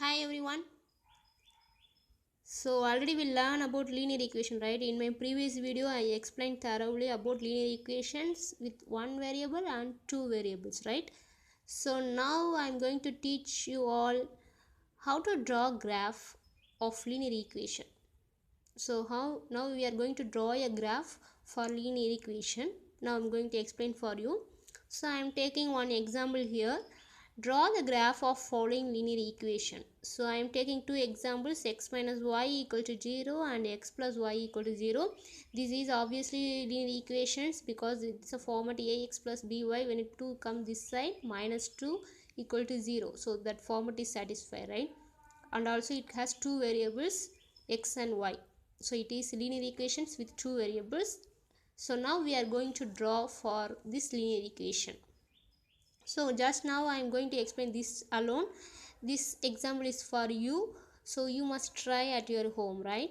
Hi everyone. So already we learned about linear equation, right? In my previous video I explained thoroughly about linear equations with one variable and two variables, right? So now I'm going to teach you all how to draw graph of linear equation. So how now we are going to draw a graph for linear equation. Now I'm going to explain for you. So I'm taking one example here. Draw the graph of following linear equation. So I am taking two examples, x minus y equal to 0 and x plus y equal to 0. This is obviously linear equations because it's a format ax plus by. When it 2 comes this side, minus 2 equal to 0. So that format is satisfied, right? And also it has two variables, x and y. So it is linear equations with two variables. So now we are going to draw for this linear equation. So just now I am going to explain this alone. This example is for you, so you must try at your home, right?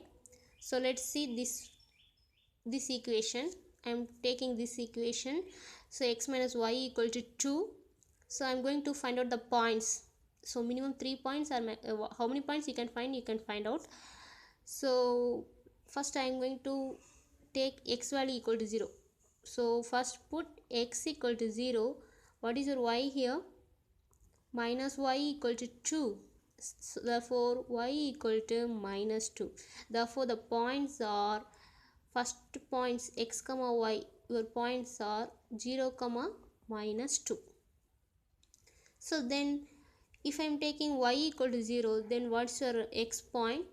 So let's see this equation. I am taking this equation. So x minus y equal to 2. So I am going to find out the points. So minimum 3 points are how many points you can find out. So first I am going to take x value equal to 0. So first put x equal to 0. What is your y here? Minus y equal to 2. So therefore y equal to minus 2. Therefore the points are, first points x comma y, your points are 0 comma minus 2. So then if I am taking y equal to 0, then what's your x point?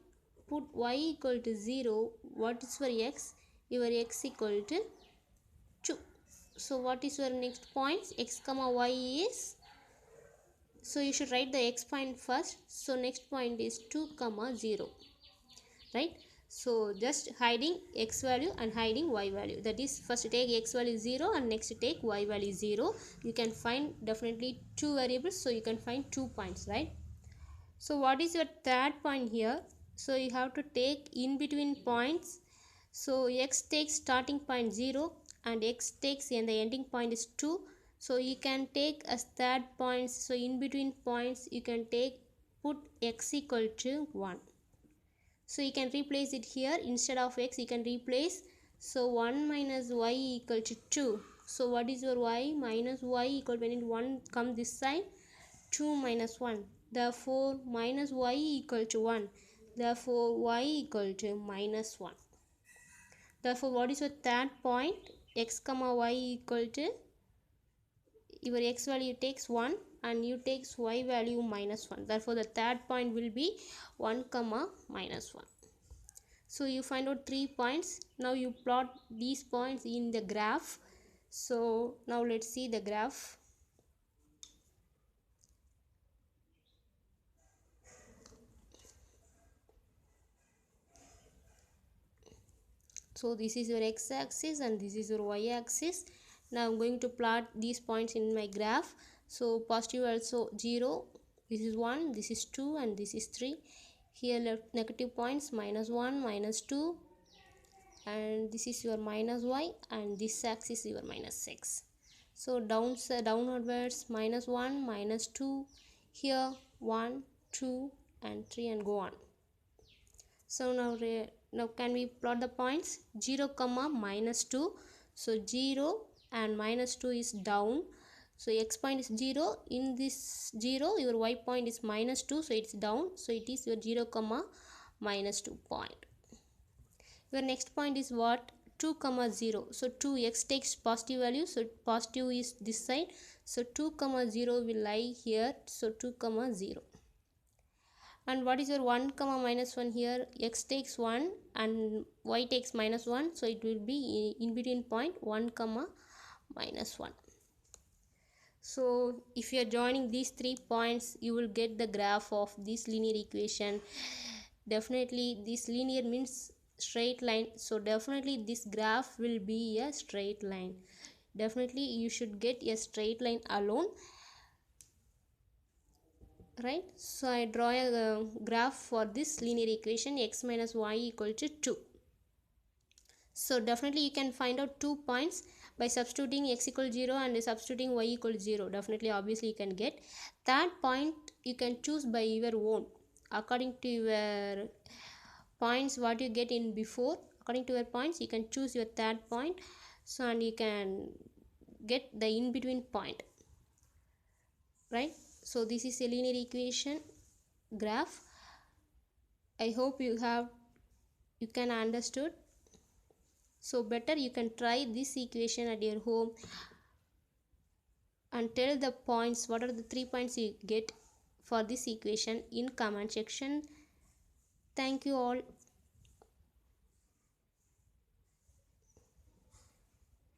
Put y equal to 0. What is for x? Your x equal to 2. So what is your next point? X comma y is, so you should write the x point first. So next point is 2 comma 0, right? So just hiding x value and hiding y value. That is, first take x value 0 and next take y value 0. You can find definitely two variables, so you can find 2 points, right? So what is your third point here? So you have to take in between points. So x takes starting point 0 and x takes and the ending point is 2. So you can take as third points. So in between points you can take, put x equal to 1. So you can replace it here. Instead of x you can replace. So 1 minus y equal to 2. So what is your y? Minus y equal, when it 1 comes this side, 2 minus 1. Therefore minus y equal to 1. Therefore y equal to minus 1. Therefore what is your third point? X comma y equal to, your x value takes 1 and you takes y value minus 1. Therefore the third point will be 1 comma minus 1. So you find out 3 points. Now you plot these points in the graph. So now let's see the graph. So this is your x-axis and this is your y-axis. Now I'm going to plot these points in my graph. So positive also 0, this is 1, this is 2 and this is 3. Here left negative points, minus 1, minus 2, and this is your minus y, and this axis is your minus x. So downwards minus 1, minus 2, here 1, 2 and 3 and go on. So now can we plot the points? 0 comma minus 2. So 0 and minus 2 is down. So x point is 0. In this 0 your y point is minus 2, so it's down. So it is your 0 comma minus 2 point. Your next point is what? 2 comma 0. So 2, x takes positive value, so positive is this side. So 2 comma 0 will lie here. So 2 comma 0. And what is your 1 comma minus 1 here? X takes 1 and y takes minus 1. So it will be in between point 1 comma minus 1. So if you are joining these 3 points, you will get the graph of this linear equation. Definitely this linear means straight line. So definitely this graph will be a straight line. Definitely you should get a straight line alone, right? So I draw a graph for this linear equation, x minus y equal to 2. So definitely you can find out 2 points by substituting x equal 0 and substituting y equal 0. Definitely obviously you can get that point. You can choose by your own. according to your points what you get in before. According to your points you can choose your third point, so and you can get the in between point, right? So this is a linear equation graph. I hope you can understood. So better you can try this equation at your home and tell the points, what are the 3 points you get for this equation in comment section. Thank you all.